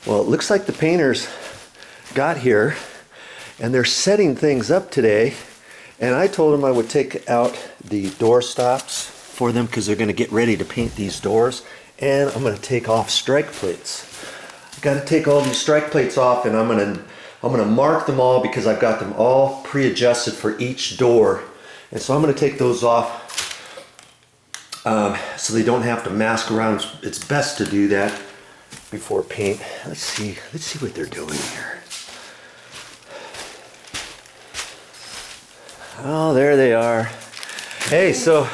Well, it looks like the painters got here and they're setting things up today. And I told them I would take out the door stops for them because they're going to get ready to paint these doors. And I'm going to take off strike plates. I've got to take all these strike plates off, and I'm going to mark them all because I've got them all pre-adjusted for each door. And so I'm going to take those off so they don't have to mask around. It's best to do that before paint. Let's see what they're doing here. Oh, there they are. Hey, so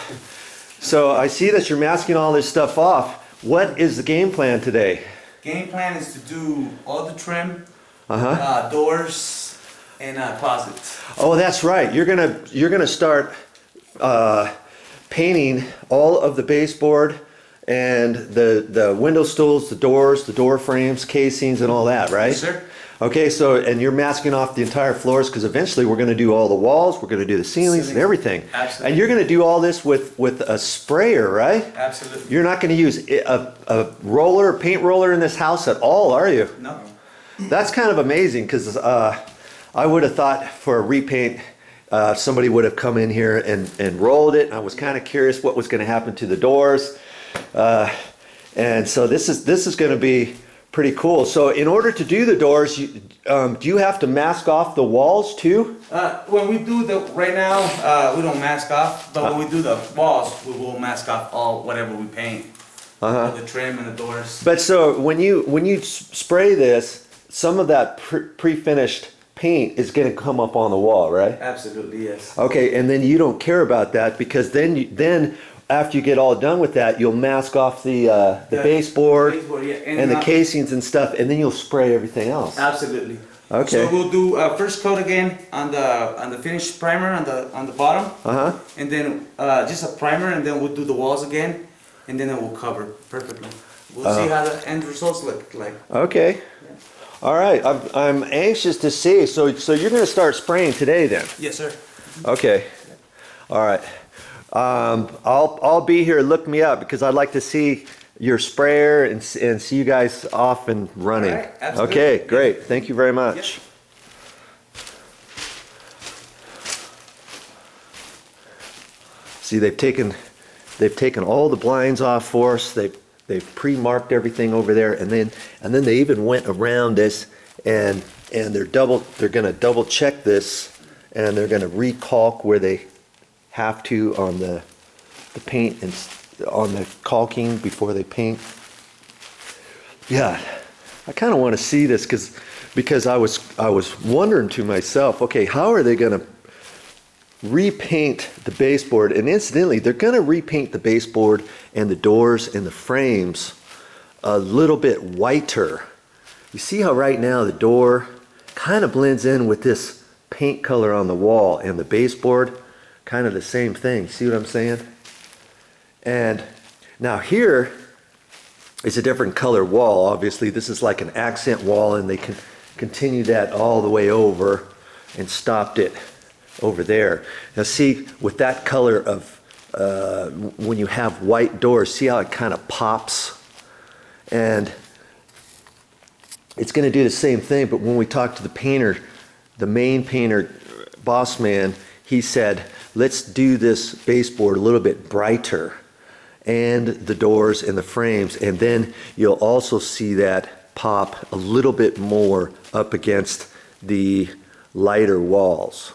I see that you're masking all this stuff off. What is the game plan today? Game plan is to do all the trim, doors, and closets. Oh, that's right. You're gonna start painting all of the baseboard and the window stools, the doors, the door frames, casings, and all that, right? Yes, sir. Okay, so, and you're masking off the entire floors because eventually we're going to do all the walls, we're going to do the ceilings and everything. Absolutely. And you're going to do all this with a sprayer, right? Absolutely. You're not going to use a roller, paint roller in this house at all, are you? No. That's kind of amazing because I would have thought for a repaint, somebody would have come in here and rolled it. I was kind of curious what was going to happen to the doors. And so this is going to be pretty cool. So in order to do the doors, do you have to mask off the walls too? When we do right now, we don't mask off, but when we do the walls, we will mask off whatever we paint. The trim and the doors. But so when you spray this, some of that pre-finished paint is going to come up on the wall, right? Absolutely, yes. Okay, and then you don't care about that because then after you get all done with that, you'll mask off the baseboard and the casings and stuff, and then you'll spray everything else. Absolutely. Okay. So we'll do first coat again on the finished primer on the bottom, and then just a primer, and then we'll do the walls again, and then it will cover perfectly. We'll see how the end results look like. Okay. Yeah. All right. I'm anxious to see. So you're going to start spraying today then? Yes, sir. Okay. All right. I'll be here. Look me up because I'd like to see your sprayer and see you guys off and running. All right, absolutely. Okay, great. Thank you very much. Yep. See, they've taken all the blinds off for us. They've pre-marked everything over there, and then they even went around this and they're going to double check this, and they're going to recalk where they have to on the paint and on the caulking before they paint. Yeah, I kind of want to see this because I was wondering to myself, okay, how are they going to repaint the baseboard? And incidentally, they're going to repaint the baseboard and the doors and the frames a little bit whiter. You see how right now the door kind of blends in with this paint color on the wall, and the baseboard kind of the same thing. See what I'm saying? And now here is a different color wall. Obviously this is like an accent wall, and they can continue that all the way over and stopped it over there. Now see, with that color of when you have white doors, see how it kind of pops? And it's going to do the same thing, but when we talked to the painter, the main painter, boss man, he said, let's do this baseboard a little bit brighter, and the doors and the frames, and then you'll also see that pop a little bit more up against the lighter walls.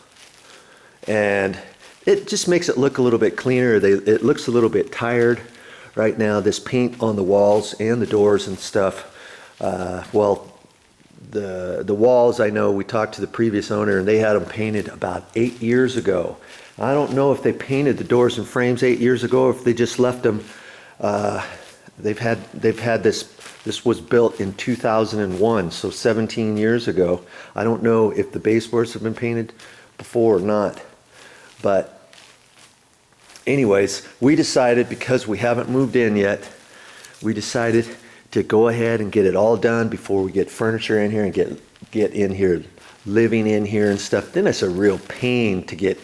And it just makes it look a little bit cleaner. It looks a little bit tired right now, this paint on the walls and the doors and stuff. Well, the walls, I know we talked to the previous owner and they had them painted about 8 years ago. I don't know if they painted the doors and frames 8 years ago or if they just left them. They've had this was built in 2001, so 17 years ago. I don't know if the baseboards have been painted before or not. But anyways, we decided, because we haven't moved in yet, we decided to go ahead and get it all done before we get furniture in here and get in here, living in here and stuff. Then it's a real pain to get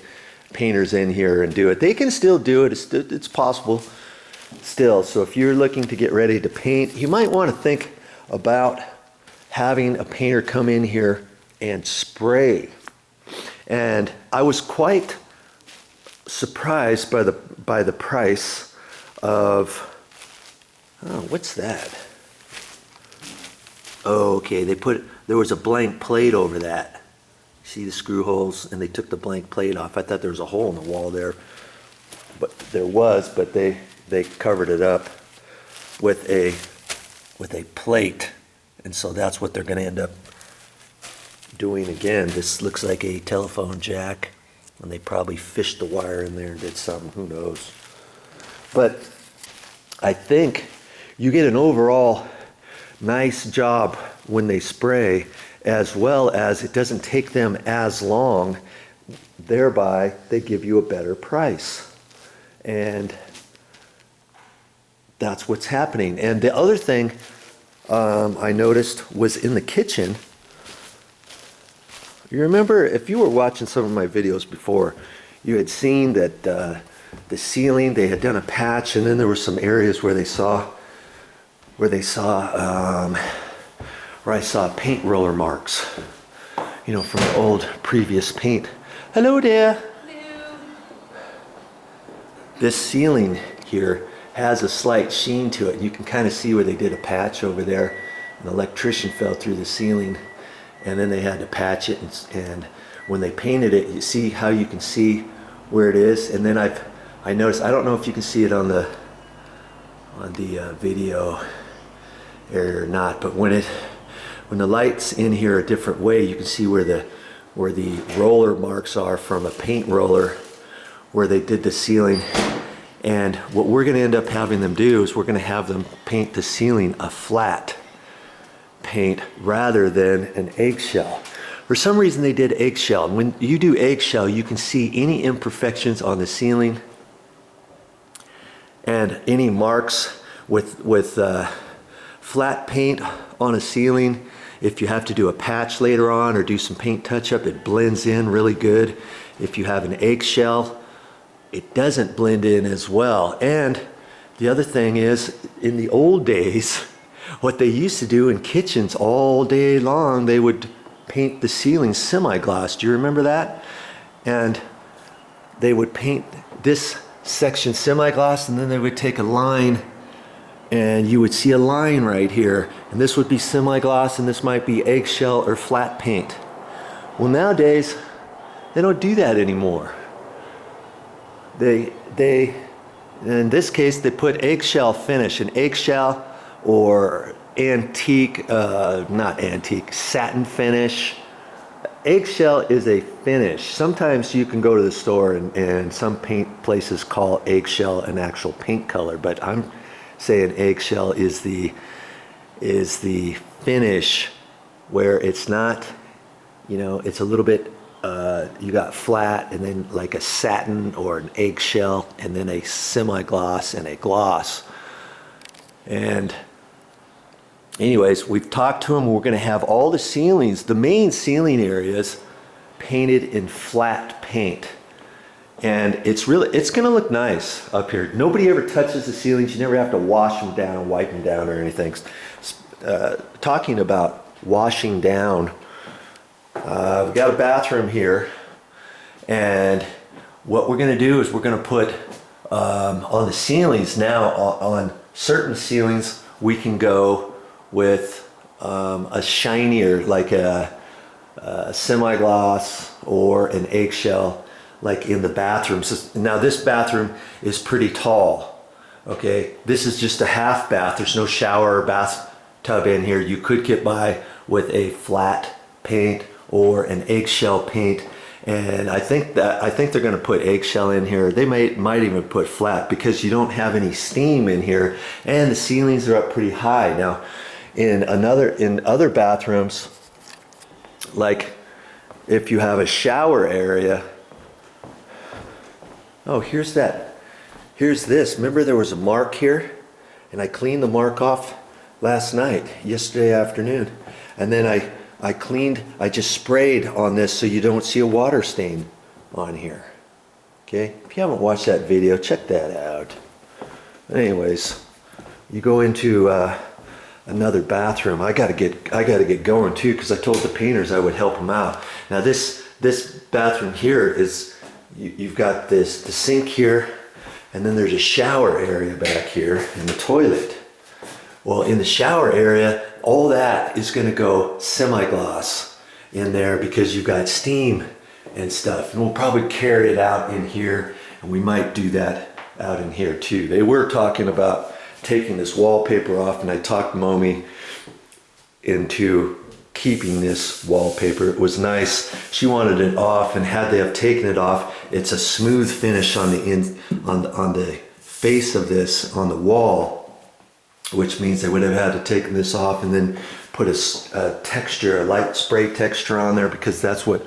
painters in here and do it. They can still do it. It's possible still. So if you're looking to get ready to paint, you might want to think about having a painter come in here and spray. And I was quite surprised by the price of, oh, what's that? Okay, there was a blank plate over that. See the screw holes, and they took the blank plate off. I thought there was a hole in the wall there, but there was, but they covered it up with a plate, and so that's what they're going to end up doing again. This looks like a telephone jack, and they probably fished the wire in there and did something, who knows. But I think you get an overall nice job when they spray, as well as it doesn't take them as long, thereby they give you a better price. And that's what's happening. And the other thing I noticed was in the kitchen. You remember, if you were watching some of my videos before, you had seen that the ceiling, they had done a patch, and then there were some areas where I saw paint roller marks, you know, from the old previous paint. Hello there. Hello. This ceiling here has a slight sheen to it. You can kind of see where they did a patch over there. An electrician fell through the ceiling, and then they had to patch it, and when they painted it, you see how you can see where it is. And then I noticed, I don't know if you can see it on the video area or not, but when the light's in here a different way, you can see where the roller marks are from a paint roller where they did the ceiling. And what we're going to end up having them do is we're going to have them paint the ceiling a flat paint rather than an eggshell. For some reason they did eggshell. And when you do eggshell, you can see any imperfections on the ceiling and any marks with flat paint on a ceiling. If you have to do a patch later on or do some paint touch-up, it blends in really good. If you have an eggshell, it doesn't blend in as well. And the other thing is, in the old days, what they used to do in kitchens all day long, they would paint the ceiling semi-gloss. Do you remember that? And they would paint this section semi-gloss, and then they would take a line, and you would see a line right here, and this would be semi-gloss, and this might be eggshell or flat paint. Well, nowadays they don't do that anymore. They in this case they put eggshell finish, an eggshell or antique, not antique, satin finish. Eggshell is a finish. Sometimes you can go to the store and some paint places call eggshell an actual paint color, but I'm saying eggshell is the finish where it's not, you know, it's a little bit, you got flat and then like a satin or an eggshell and then a semi-gloss and a gloss. And anyways, we've talked to them. We're going to have all the ceilings, the main ceiling areas, painted in flat paint. And it's going to look nice up here. Nobody ever touches the ceilings. You never have to wash them down, wipe them down or anything. Talking about washing down, we've got a bathroom here. And what we're going to do is we're going to put on the ceilings now, on certain ceilings, we can go with a shinier, like a semi-gloss or an eggshell, like in the bathrooms. Now this bathroom is pretty tall, okay? This is just a half bath. There's no shower or bathtub in here. You could get by with a flat paint or an eggshell paint. And I think they're going to put eggshell in here. They might even put flat because you don't have any steam in here, and the ceilings are up pretty high. Now, in other bathrooms, like if you have a shower area, oh, here's this. Remember there was a mark here, and I cleaned the mark off yesterday afternoon, and then I just sprayed on this so you don't see a water stain on here. Okay, if you haven't watched that video, check that out. Anyways, you go into another bathroom. I gotta get going too, because I told the painters I would help them out. Now this bathroom here is, you've got the sink here, and then there's a shower area back here and the toilet. Well, in the shower area, all that is gonna go semi-gloss in there because you've got steam and stuff. And we'll probably carry it out in here, and we might do that out in here too. They were talking about taking this wallpaper off, and I talked Momi into keeping this wallpaper. It was nice. She wanted it off, and had they have taken it off, it's a smooth finish on the face of this, on the wall, which means they would have had to take this off and then put a texture, a light spray texture on there, because that's what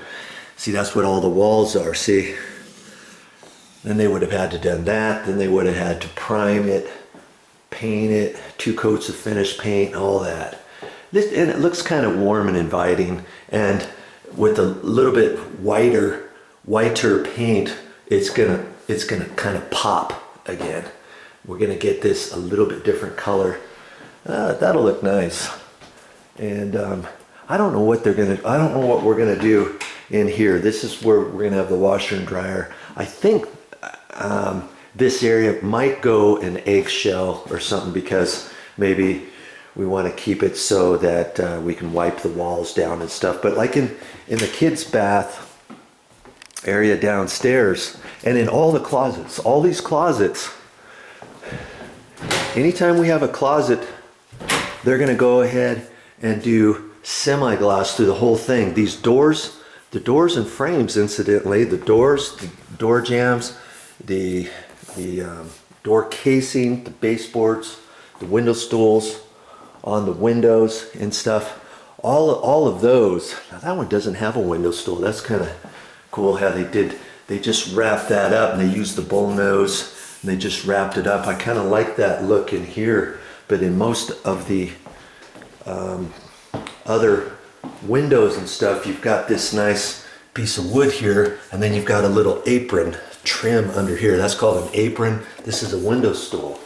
all the walls are, see? Then they would have had to done that. Then they would have had to prime it, paint it, 2 coats of finished paint, all that. And it looks kind of warm and inviting. And with a little bit whiter paint, it's gonna kind of pop again. We're gonna get this a little bit different color. That'll look nice. And I don't know what we're gonna do in here. This is where we're gonna have the washer and dryer. I think this area might go an eggshell or something, because maybe we want to keep it so that we can wipe the walls down and stuff. But like in the kids' bath area downstairs, and in all the closets, all these closets, anytime we have a closet, they're going to go ahead and do semi-gloss through the whole thing. These doors, the doors and frames, incidentally, the doors, the door jambs, the door casing, the baseboards, the window stools on the windows and stuff, all of those. Now that one doesn't have a window stool. That's kind of cool how they just wrapped that up, and they used the bullnose and they just wrapped it up. I kind of like that look in here, but in most of the other windows and stuff, you've got this nice piece of wood here, and then you've got a little apron trim under here. That's called an apron. This is a window stool.